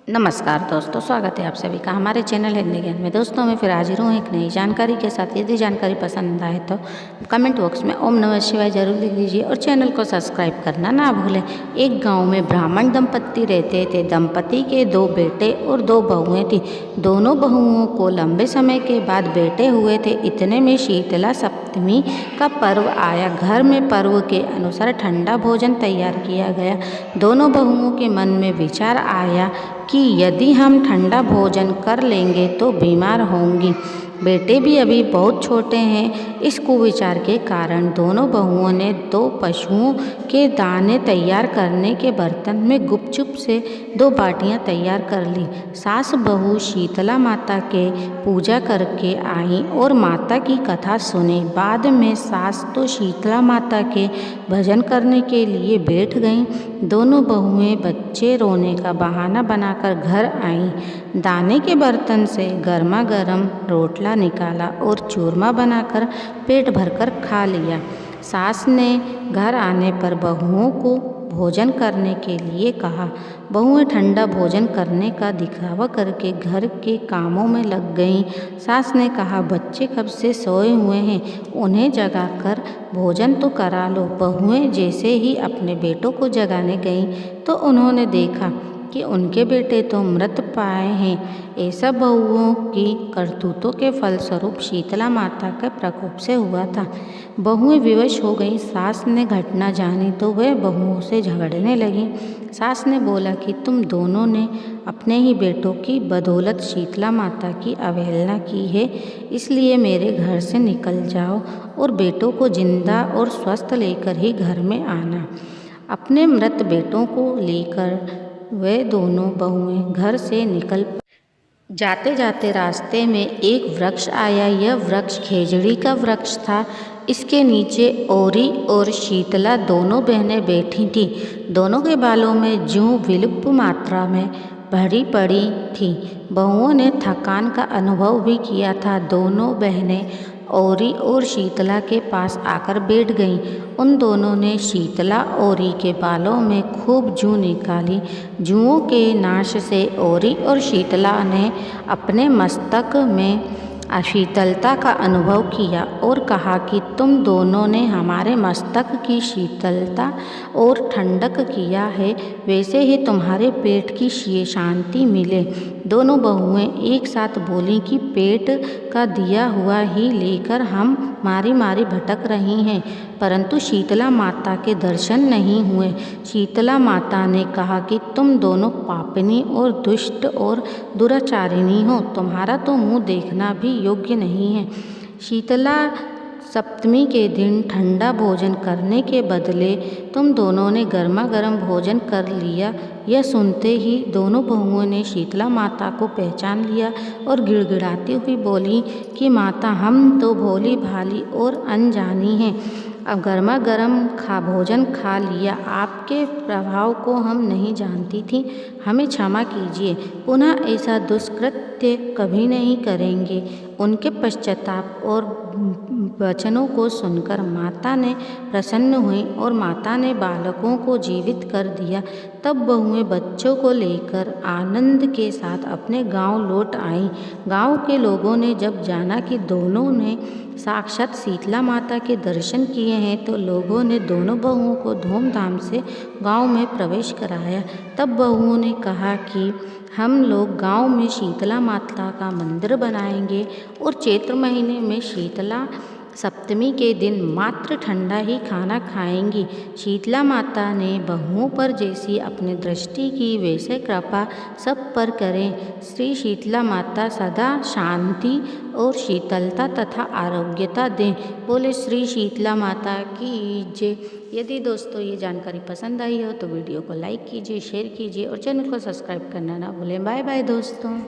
नमस्कार दोस्तों, स्वागत है आप सभी का हमारे चैनल हिंदी ज्ञान में। दोस्तों मैं फिर हाजिर हूँ एक नई जानकारी के साथ। यदि जानकारी पसंद आए तो कमेंट बॉक्स में ओम नमः शिवाय जरूर लिख दीजिए और चैनल को सब्सक्राइब करना ना भूलें। एक गांव में ब्राह्मण दंपति रहते थे। दंपति के 2 बेटे और 2 बहुएं थी। दोनों बहुओं को लंबे समय के बाद बेटे हुए थे। इतने में शीतला सप्तमी का पर्व आया। घर में पर्व के अनुसार ठंडा भोजन तैयार किया गया। दोनों बहुओं के मन में विचार आया कि यदि हम ठंडा भोजन कर लेंगे तो बीमार होंगी। बेटे भी अभी बहुत छोटे हैं। इस कुविचार के कारण दोनों बहुओं ने 2 पशुओं के दाने तैयार करने के बर्तन में गुपचुप से 2 बाटियां तैयार कर ली। सास बहू शीतला माता के पूजा करके आई और माता की कथा सुनी। बाद में सास तो शीतला माता के भजन करने के लिए बैठ गईं। दोनों बहुएं बच्चे रोने का बहाना बनाकर घर आईं। दाने के बर्तन से गर्मा गर्म रोटला निकाला और चूरमा बनाकर पेट भरकर खा लिया। सास ने घर आने पर बहुओं को भोजन करने के लिए कहा। बहुएं ठंडा भोजन करने का दिखावा करके घर के कामों में लग गईं। सास ने कहा, बच्चे कब से सोए हुए हैं, उन्हें जगाकर भोजन तो करा लो। बहुएं जैसे ही अपने बेटों को जगाने गईं तो उन्होंने देखा कि उनके बेटे तो मृत पाए हैं। ऐसा बहुओं की करतूतों के फलस्वरूप शीतला माता के प्रकोप से हुआ था। बहुएं विवश हो गईं। सास ने घटना जानी तो वह बहुओं से झगड़ने लगी। सास ने बोला कि तुम दोनों ने अपने ही बेटों की बदौलत शीतला माता की अवहेलना की है, इसलिए मेरे घर से निकल जाओ और बेटों को जिंदा और स्वस्थ लेकर ही घर में आना। अपने मृत बेटों को लेकर वे दोनों बहुएं घर से निकल जाते जाते रास्ते में एक वृक्ष आया। यह वृक्ष खेजड़ी का वृक्ष था। इसके नीचे औरी और शीतला दोनों बहनें बैठी थीं। दोनों के बालों में जूं विलुप्त मात्रा में भरी पड़ी थी। बहुओं ने थकान का अनुभव भी किया था। दोनों बहनें औरी और शीतला के पास आकर बैठ गईं। उन दोनों ने शीतला औरी के बालों में खूब जूं निकाली। जूओं के नाश से औरी और शीतला ने अपने मस्तक में शीतलता का अनुभव किया और कहा कि तुम दोनों ने हमारे मस्तक की शीतलता और ठंडक किया है, वैसे ही तुम्हारे पेट की शांति मिले। दोनों बहुएं एक साथ बोलीं कि पेट का दिया हुआ ही लेकर हम मारी मारी भटक रही हैं, परंतु शीतला माता के दर्शन नहीं हुए। शीतला माता ने कहा कि तुम दोनों पापिनी और दुष्ट और दुराचारिणी हो। तुम्हारा तो मुँह देखना भी योग्य नहीं है। शीतला सप्तमी के दिन ठंडा भोजन करने के बदले तुम दोनों ने गर्मा गर्म भोजन कर लिया। यह सुनते ही दोनों बहुओं ने शीतला माता को पहचान लिया और गिड़गिड़ाती हुई बोली कि माता, हम तो भोली भाली और अनजानी हैं। अब गर्मा गर्म भोजन खा लिया। आपके प्रभाव को हम नहीं जानती थी, हमें क्षमा कीजिए। पुनः ऐसा दुष्कृत्य कभी नहीं करेंगे। उनके पश्चाताप और वचनों को सुनकर माता ने प्रसन्न हुई और माता ने बालकों को जीवित कर दिया। तब बहुएं बच्चों को लेकर आनंद के साथ अपने गांव लौट आईं। गांव के लोगों ने जब जाना कि दोनों ने साक्षात शीतला माता के दर्शन किए हैं तो लोगों ने दोनों बहुओं को धूमधाम से गांव में प्रवेश कराया। तब बहुओं ने कहा कि हम लोग गांव में शीतला माता का मंदिर बनाएंगे और चैत्र महीने में शीतला सप्तमी के दिन मात्र ठंडा ही खाना खाएंगी। शीतला माता ने बहुओं पर जैसी अपनी दृष्टि की वैसे कृपा सब पर करें। श्री शीतला माता सदा शांति और शीतलता तथा आरोग्यता दें। बोले श्री शीतला माता की जय। यदि दोस्तों ये जानकारी पसंद आई हो तो वीडियो को लाइक कीजिए, शेयर कीजिए और चैनल को सब्सक्राइब करना ना भूलें। बाय बाय दोस्तों।